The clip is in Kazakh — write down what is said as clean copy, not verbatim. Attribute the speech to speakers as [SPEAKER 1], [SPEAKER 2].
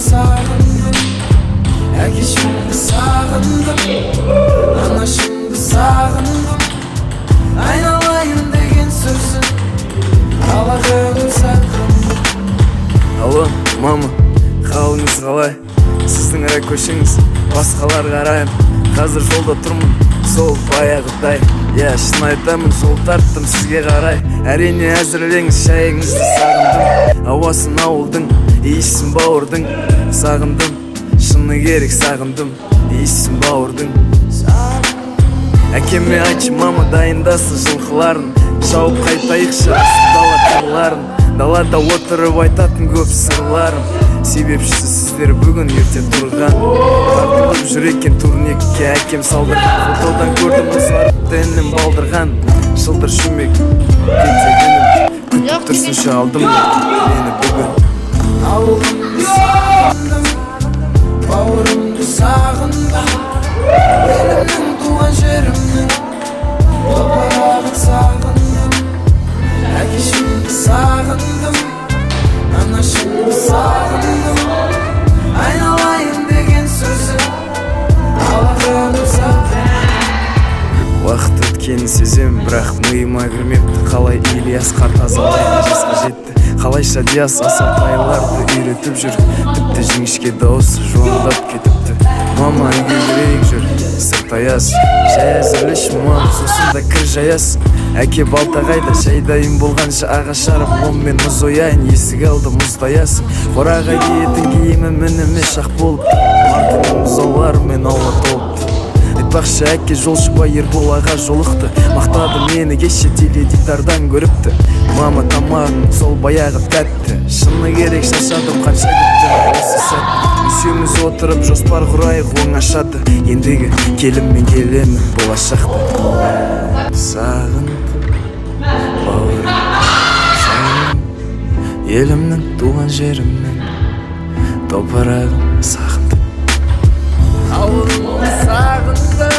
[SPEAKER 1] sağındım, әкешімді sağındım, анашымды sağındım. Айналайын деген сөзін қаладым сағындым.
[SPEAKER 2] Алло, мама, қалыңыз қалай? Сіздің ара көшіңіз, басқалар қарайын. Қазір жолда тұрмын, сол баяғыдай. Шын айтамын, жол тарттым сізге қарай. Әрине әзірлеңіз шайыңызды, сағындым. Ауасын ауылдың, иісін бауырдың. Сағындым, шыны керек сағындым, иісін бауырдың. Әкеме айтшы, мама дайындасын жылқыларын, шауып қайтайықшы дала қырларын. Далада отырып айтатын көп сырларым, себепшісі сіздер бүгін ерте тұрған. Тартылып жүр екен турникке әкем салдырған. Фотодан көрдім ұзарыпты інім балдырған. Жылдыр шүмек кетегенім, күтіп тұрсыншы алдым мені бүгін.
[SPEAKER 1] Ауылымды сағындым, бауырымды сағындым, елімнің туған жерімнің топырағын сағындым. Әкешімді сағындым, анашымды сағындым. Айналайын деген сөзі қаладым сағындым.
[SPEAKER 2] Уақыт өткенін сезем, бірақ миыма кірмепті. Қалай Ильяс қарт азалайды, жасқа жетті. Қалайша Диас асатайларды үйретіп жүр. Тіпті жіңішке дауысы жуандап кетіпті. Мама үйге берейік жүр, сырт аяз. Шай әзірлеші мам, сосын да кір жаясын. Әке балтағайда шай дайын болғанша ағаш жарып онмен мұз ояйын. Есік алды мұздаясын, қораға киетін киімі мініме шақ болыпты. Артымен мұзауларымен аула толыпты. Айтпақшы әке жолшыбай Ербол аға жолықты. Мақтады мені кеше теледидардан көріпті. Мама тамағың сол баяғы тәтті, шыны керек шашадым қанша күттім осы сәт. Үшеуміз отырып жоспар құрайық оңашады, ендігі келіммен келемін болашақта. Сағындым, бауырым, сағындым, елімнің туған жерімнің топырағын сағындым.
[SPEAKER 1] Ауылымды сағындым,